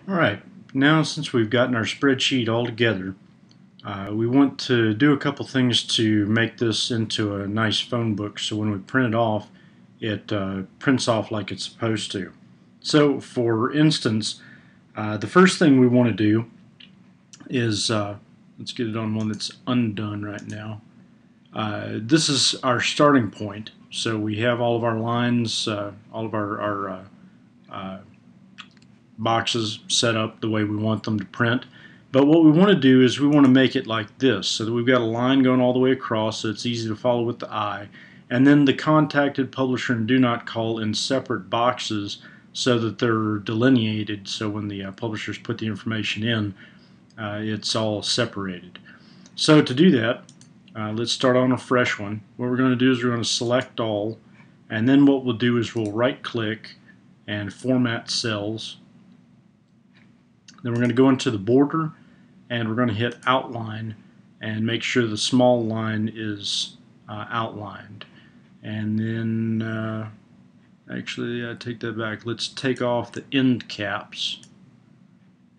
Alright, now since we've gotten our spreadsheet all together, we want to do a couple things to make this into a nice phone book so when we print it off, it prints off like it's supposed to. So for instance, the first thing we want to do is, let's get it on one that's undone right now. This is our starting point. So we have all of our lines, all of our boxes set up the way we want them to print. But what we want to do is we want to make it like this so that we've got a line going all the way across so it's easy to follow with the eye, and then the contacted, publisher, and do not call in separate boxes so that they're delineated, so when the publishers put the information in, it's all separated. So to do that, let's start on a fresh one. What we're going to do is we're going to select all, and then what we'll do is we'll right click and format cells. Then we're going to go into the border and we're going to hit outline and make sure the small line is outlined. And then actually I take that back. Let's take off the end caps,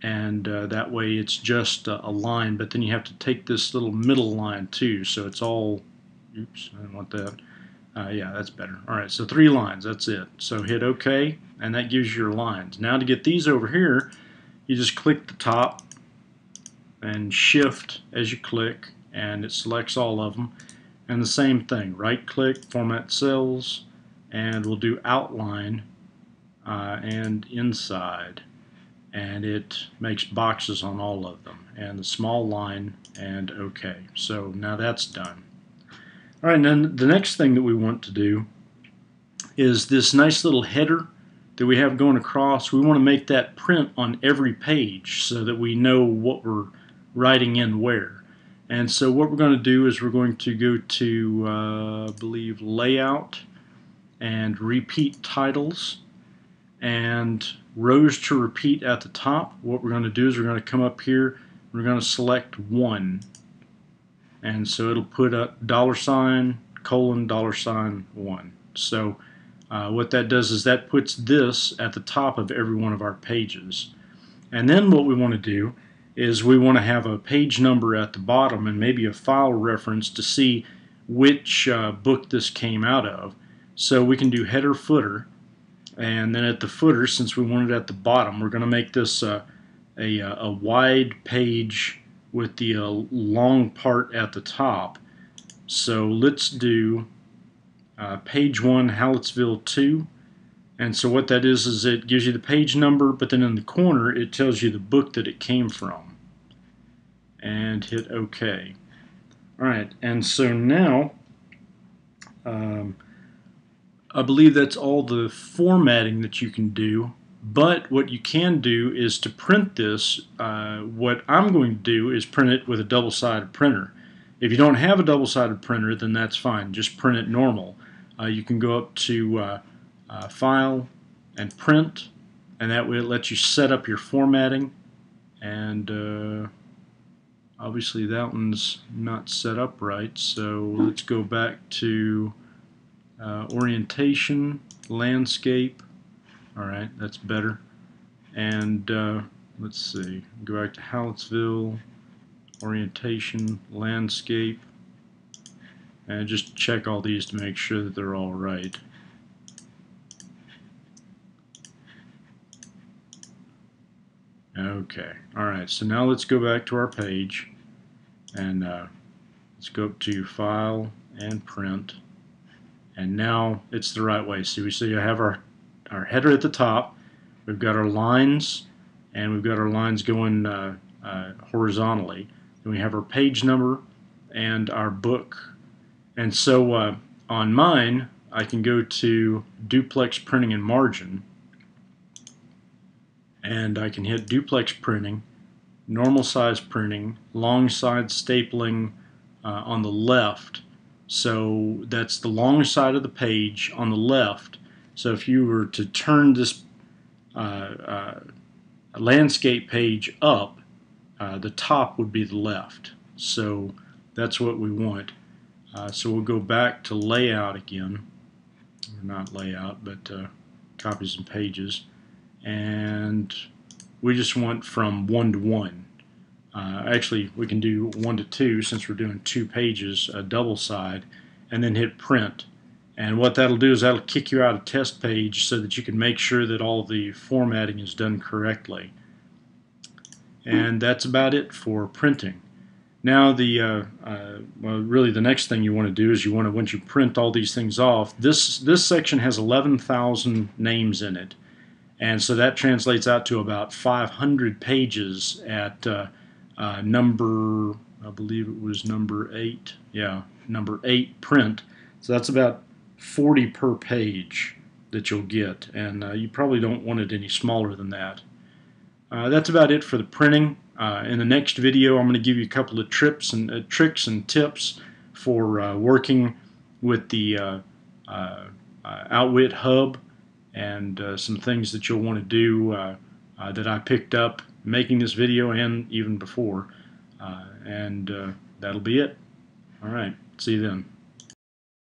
and that way it's just a line, but then you have to take this little middle line too, so it's all, oops, I didn't want that. Yeah, that's better. Alright, so 3 lines, that's it. So hit OK, and that gives you your lines. Now to get these over here, you just click the top and shift as you click, and it selects all of them. And the same thing, right click, format cells, and we'll do outline and inside, and it makes boxes on all of them, and the small line, and OK. So now that's done. Alright, and then the next thing that we want to do is this nice little header that we have going across. We want to make that print on every page so that we know what we're writing in where. And so what we're going to do is we're going to go to I believe layout and repeat titles and rows to repeat at the top. What we're going to do is we're going to come up here, we're going to select 1, and so it'll put a $, colon, $1. So what that does is that puts this at the top of every one of our pages. And then what we want to do is we want to have a page number at the bottom and maybe a file reference to see which book this came out of. So we can do header footer, and then at the footer, since we want it at the bottom, we're going to make this a wide page with the long part at the top. So let's do page 1, Hallettsville 2. And so what that is it gives you the page number, but then in the corner it tells you the book that it came from. And hit OK. Alright, and so now I believe that's all the formatting that you can do. But what you can do is to print this, what I'm going to do is print it with a double-sided printer. If you don't have a double-sided printer, then that's fine. Just print it normal. You can go up to File and Print, and that way it lets you set up your formatting. And obviously that one's not set up right, so let's go back to Orientation, Landscape. Alright, that's better. And let's see, go back to Hallettsville, Orientation, Landscape, and just check all these to make sure that they're all right. Okay, alright, so now let's go back to our page, and let's go up to File and Print, and now it's the right way. So we see I have our header at the top, we've got our lines, and we've got our lines going horizontally. Then we have our page number and our book. And so on mine, I can go to duplex printing and margin, and I can hit duplex printing, normal size printing, long side stapling on the left. So that's the long side of the page on the left. So if you were to turn this landscape page up, the top would be the left. So that's what we want. So we'll go back to layout again, or not layout, but copies and pages, and we just want from 1 to 1. Actually, we can do 1 to 2 since we're doing 2 pages, a double side, and then hit print. And what that'll do is that'll kick you out of test page so that you can make sure that all the formatting is done correctly. And that's about it for printing. Now well, really the next thing you want to do is you want to, once you print all these things off, this section has 11,000 names in it. And so that translates out to about 500 pages at number, I believe it was number 8. Yeah, number 8 print. So that's about 40 per page that you'll get, and you probably don't want it any smaller than that. That's about it for the printing. In the next video, I'm going to give you a couple of tricks and tips for working with the Outwit hub, and some things that you'll want to do that I picked up making this video and even before. That'll be it. All right, see you then.